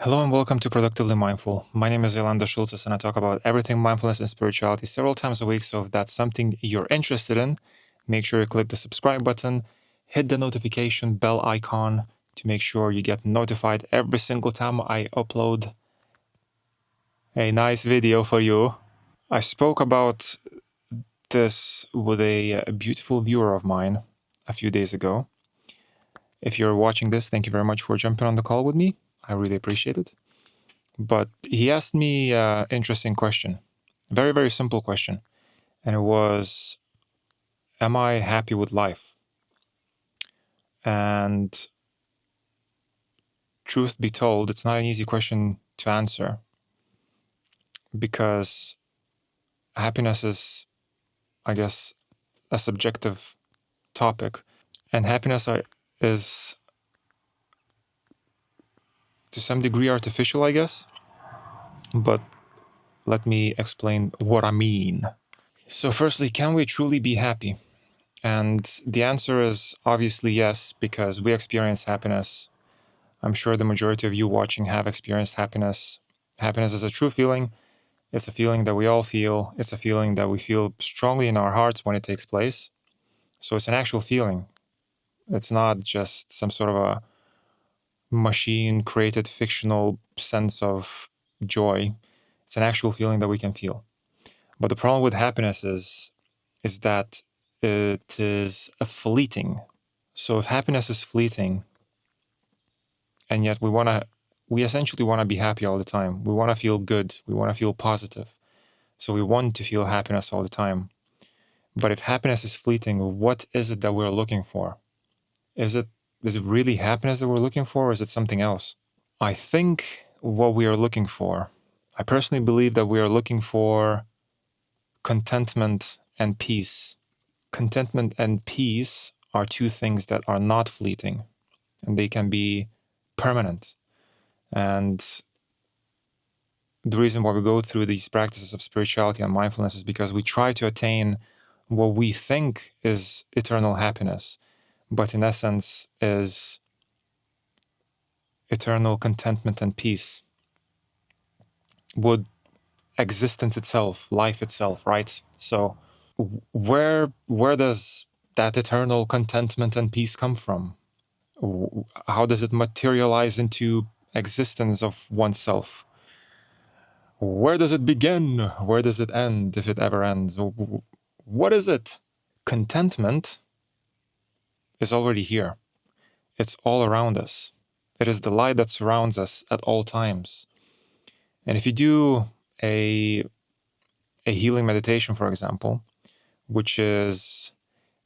Hello and welcome to Productively Mindful. My name is Yolanda Schultes and I talk about everything mindfulness and spirituality several times a week. So if that's something you're interested in, make sure you click the subscribe button, hit the notification bell icon to make sure you get notified every single time I upload a nice video for you. I spoke about this with a beautiful viewer of mine a few days ago. If you're watching this, thank you very much for jumping on the call with me. I really appreciate it. But he asked me an interesting question, very, very simple question. And it was, am I happy with life? And truth be told, it's not an easy question to answer because happiness is, I guess, a subjective topic. And happiness is, to some degree, artificial, I guess. But let me explain what I mean. So firstly, can we truly be happy? And the answer is obviously yes, because we experience happiness. I'm sure the majority of you watching have experienced happiness. Happiness is a true feeling. It's a feeling that we all feel. It's a feeling that we feel strongly in our hearts when it takes place. So it's an actual feeling. It's not just some sort of a machine-created fictional sense of joy. It's an actual feeling that we can feel. But the problem with happiness is that it is a fleeting. So if happiness is fleeting, and yet we essentially want to be happy all the time. We want to feel good. We want to feel positive. So we want to feel happiness all the time. But if happiness is fleeting, what is it that we're looking for? Is it really happiness that we're looking for, or is it something else? I think what we are looking for, I personally believe that we are looking for contentment and peace. Contentment and peace are two things that are not fleeting, and they can be permanent. And the reason why we go through these practices of spirituality and mindfulness is because we try to attain what we think is eternal happiness, but in essence is eternal contentment and peace with existence itself, life itself, right? So where does that eternal contentment and peace come from? How does it materialize into existence of oneself? Where does it begin? Where does it end, if it ever ends? What is it? Contentment is already here. It's all around us. It is the light that surrounds us at all times. And if you do a healing meditation, for example, which is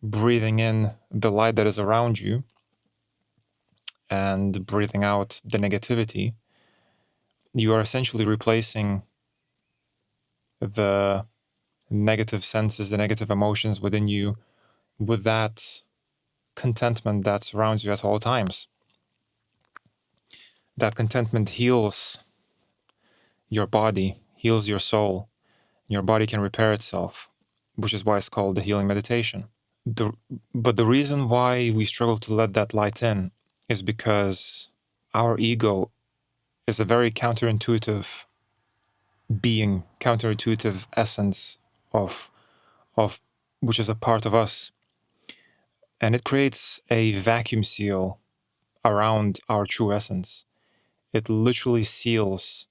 breathing in the light that is around you and breathing out the negativity, you are essentially replacing the negative senses, the negative emotions within you with that contentment that surrounds you at all times. That contentment heals your body, heals your soul. Your body can repair itself, which is why it's called the healing meditation. But the reason why we struggle to let that light in is because our ego is a very counterintuitive being, counterintuitive essence of which is a part of us. And it creates a vacuum seal around our true essence. It literally seals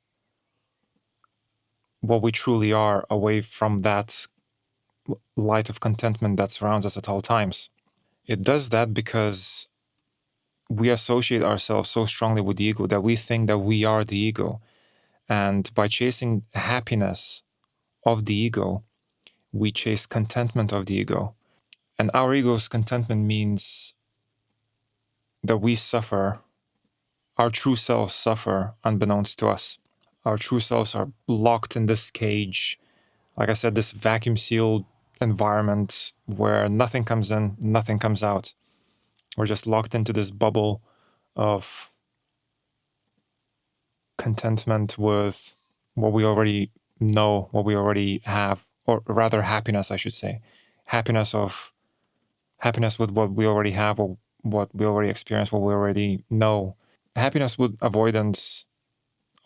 what we truly are away from that light of contentment that surrounds us at all times. It does that because we associate ourselves so strongly with the ego that we think that we are the ego. And by chasing happiness of the ego, we chase contentment of the ego. And our ego's contentment means that we suffer, our true selves suffer unbeknownst to us. Our true selves are locked in this cage, like I said, this vacuum sealed environment where nothing comes in, nothing comes out. We're just locked into this bubble of contentment with what we already know, what we already have, or rather happiness, I should say. Happiness with what we already have, or what we already experience, what we already know. Happiness with avoidance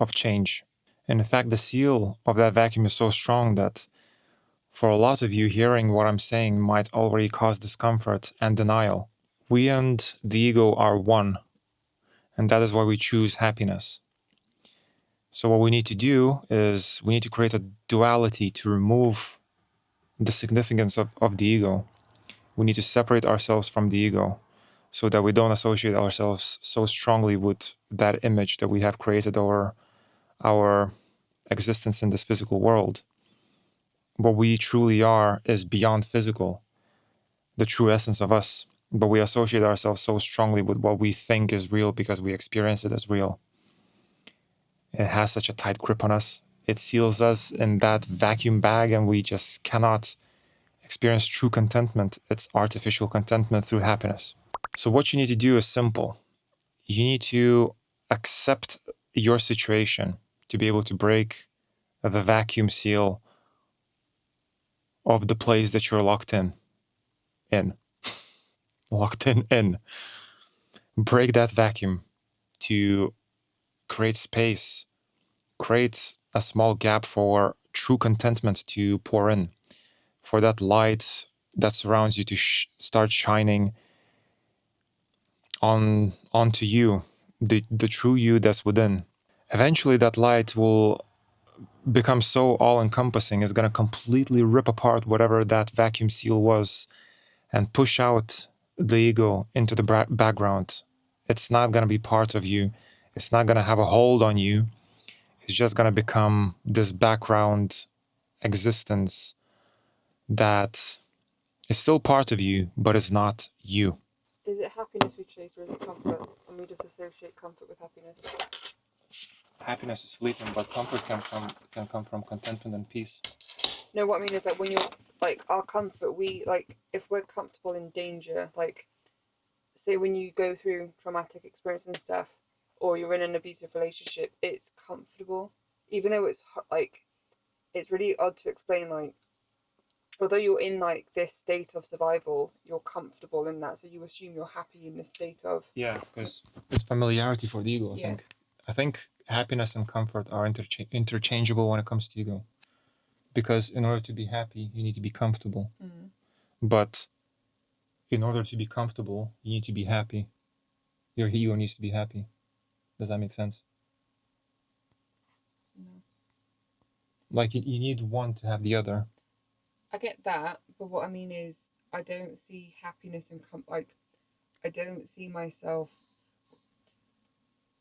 of change. And in fact, the seal of that vacuum is so strong that for a lot of you, hearing what I'm saying might already cause discomfort and denial. We and the ego are one, and that is why we choose happiness. So what we need to do is we need to create a duality to remove the significance of the ego. We need to separate ourselves from the ego so that we don't associate ourselves so strongly with that image that we have created over our existence in this physical world. What we truly are is beyond physical, the true essence of us, but we associate ourselves so strongly with what we think is real because we experience it as real. It has such a tight grip on us. It seals us in that vacuum bag, and we just cannot experience true contentment. It's artificial contentment through happiness. So what you need to do is simple. You need to accept your situation to be able to break the vacuum seal of the place that you're locked in. Locked in. Break that vacuum to create space, create a small gap for true contentment to pour in, for that light that surrounds you to start shining onto you, the true you that's within. Eventually that light will become so all-encompassing, it's going to completely rip apart whatever that vacuum seal was and push out the ego into the background. It's not going to be part of you. It's not going to have a hold on you. It's just going to become this background existence that is still part of you, but is not you. Is it happiness we chase, or is it comfort? And we just associate comfort with happiness. Happiness is fleeting, but comfort can come from contentment and peace. No, what I mean is that when you're like our comfort, we like if we're comfortable in danger, like say when you go through traumatic experience and stuff, or you're in an abusive relationship, it's comfortable, even though it's like it's really odd to explain. Like although you're in like this state of survival, you're comfortable in that, so you assume you're happy in this state of because it's familiarity for the ego. I think happiness and comfort are interchangeable when it comes to ego, because in order to be happy you need to be comfortable, but in order to be comfortable you need to be happy. Your ego needs to be happy. Does that make sense? No. Like you need one to have the other. I get that, but what I mean is I don't see happiness and like I don't see myself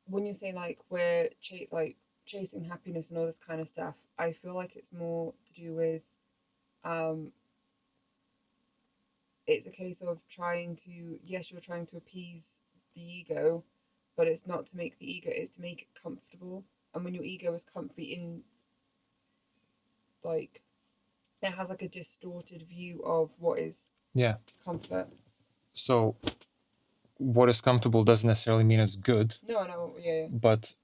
when you're saying like we're chasing happiness and all this kind of stuff. I feel like it's more to do with it's a case of trying to, yes, you're trying to appease the ego, but it's not to make the ego, it's to make it comfortable. And when your ego is comfy in like it has like a distorted view of what is comfort. So what is comfortable doesn't necessarily mean it's good. No, yeah. But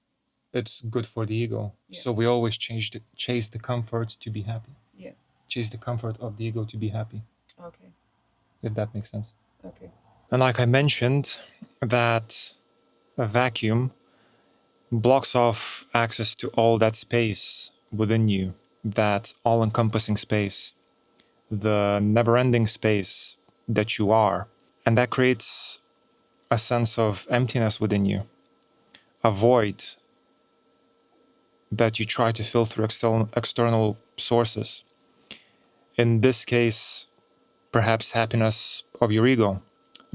it's good for the ego. Yeah. So we always chase the comfort to be happy. Yeah. Chase the comfort of the ego to be happy. Okay. If that makes sense. Okay. And like I mentioned, that a vacuum blocks off access to all that space within you, that all-encompassing space, the never-ending space that you are. And that creates a sense of emptiness within you, a void that you try to fill through external sources. In this case, perhaps happiness of your ego.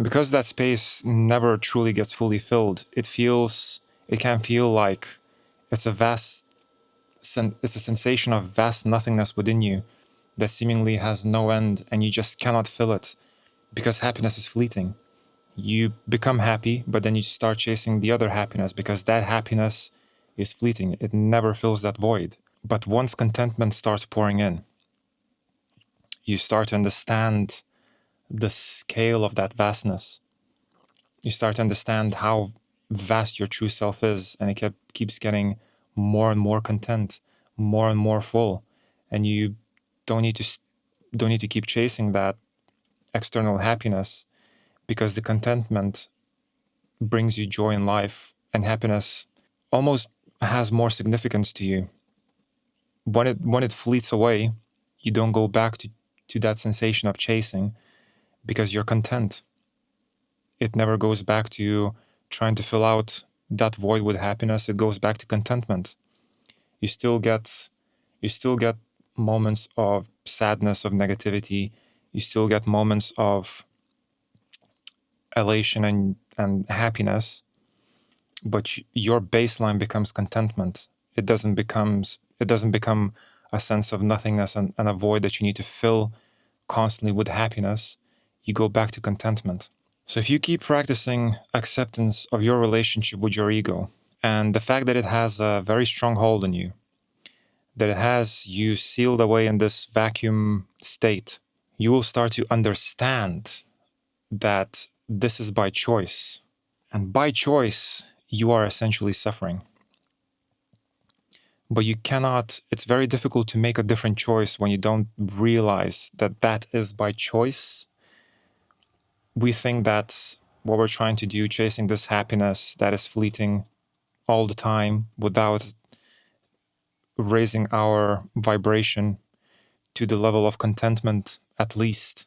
Because that space never truly gets fully filled, it can feel like it's it's a sensation of vast nothingness within you that seemingly has no end, and you just cannot fill it because happiness is fleeting. You become happy, but then you start chasing the other happiness because that happiness is fleeting. It never fills that void. But once contentment starts pouring in, you start to understand the scale of that vastness. You start to understand how vast your true self is, and it keeps getting more and more content, more and more full, and you don't need to keep chasing that external happiness, because the contentment brings you joy in life, and happiness almost has more significance to you. When it fleets away, you don't go back to that sensation of chasing because you're content. It never goes back to trying to fill out that void with happiness. It goes back to contentment. You still get moments of sadness, of negativity. You still get moments of elation and happiness, but your baseline becomes contentment. It doesn't become a sense of nothingness and a void that you need to fill constantly with happiness. You go back to contentment. So if you keep practicing acceptance of your relationship with your ego and the fact that it has a very strong hold on you, that it has you sealed away in this vacuum state, you will start to understand that this is by choice. And by choice, you are essentially suffering. But you cannot, it's very difficult to make a different choice when you don't realize that that is by choice. We think that's what we're trying to do, chasing this happiness that is fleeting all the time without raising our vibration to the level of contentment at least.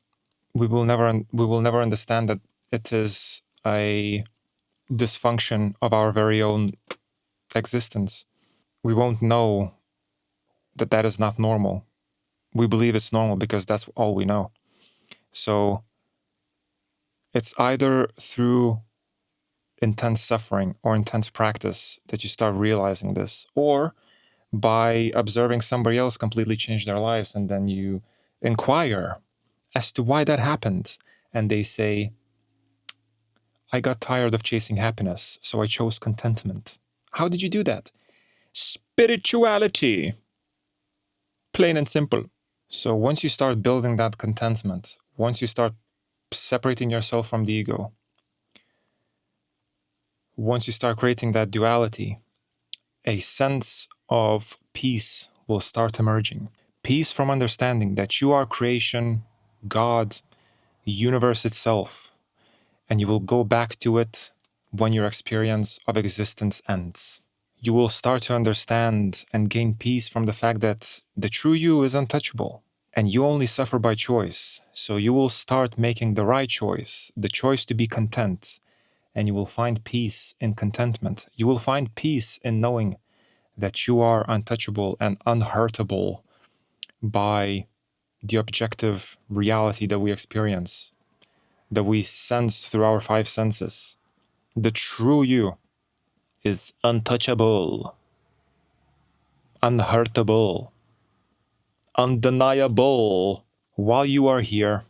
We will never understand that it is a dysfunction of our very own existence. We won't know that that is not normal. We believe it's normal because that's all we know. So it's either through intense suffering or intense practice that you start realizing this, or by observing somebody else completely change their lives, and then you inquire as to why that happened. And they say, I got tired of chasing happiness, so I chose contentment. How did you do that? Spirituality. Plain and simple. So once you start building that contentment, once you start separating yourself from the ego, once you start creating that duality, a sense of peace will start emerging. Peace from understanding that you are creation, God, the universe itself, and you will go back to it when your experience of existence ends. You will start to understand and gain peace from the fact that the true you is untouchable and you only suffer by choice. So you will start making the right choice, the choice to be content, and you will find peace in contentment. You will find peace in knowing that you are untouchable and unhurtable by the objective reality that we experience, that we sense through our five senses. The true you is untouchable, unhurtable, undeniable. While you are here,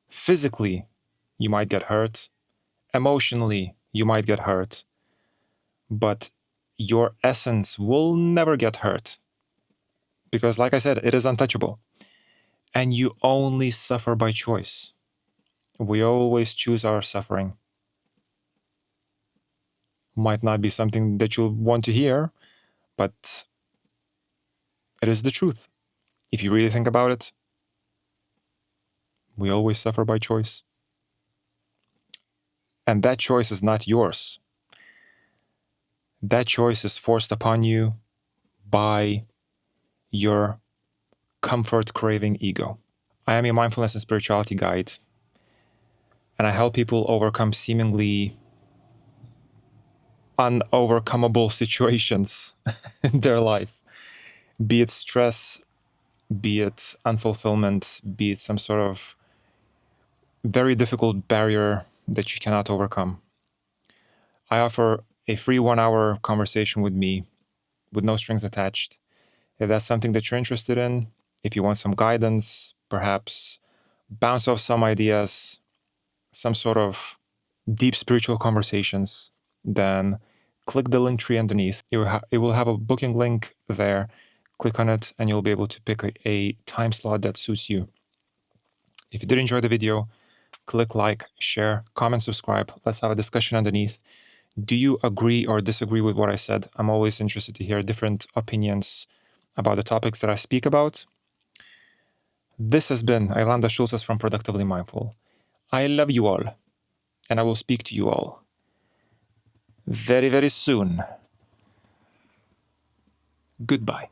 physically, you might get hurt. Emotionally, you might get hurt. But your essence will never get hurt. Because, like I said, it is untouchable. And you only suffer by choice. We always choose our suffering. Might not be something that you'll want to hear, but it is the truth. If you really think about it, we always suffer by choice. And that choice is not yours. That choice is forced upon you by your comfort craving ego. I am a mindfulness and spirituality guide, and I help people overcome seemingly unovercomable situations in their life, be it stress, be it unfulfillment, be it some sort of very difficult barrier that you cannot overcome. I offer a free 1-hour conversation with me with no strings attached. If that's something that you're interested in, if you want some guidance, perhaps bounce off some ideas, some sort of deep spiritual conversations, then click the link tree underneath. It will have a booking link there. Click on it and you'll be able to pick a time slot that suits you. If you did enjoy the video, click like, share, comment, subscribe. Let's have a discussion underneath. Do you agree or disagree with what I said? I'm always interested to hear different opinions about the topics that I speak about. This has been Ailanda Schultes from Productively Mindful. I love you all, and I will speak to you all very, very soon. Goodbye.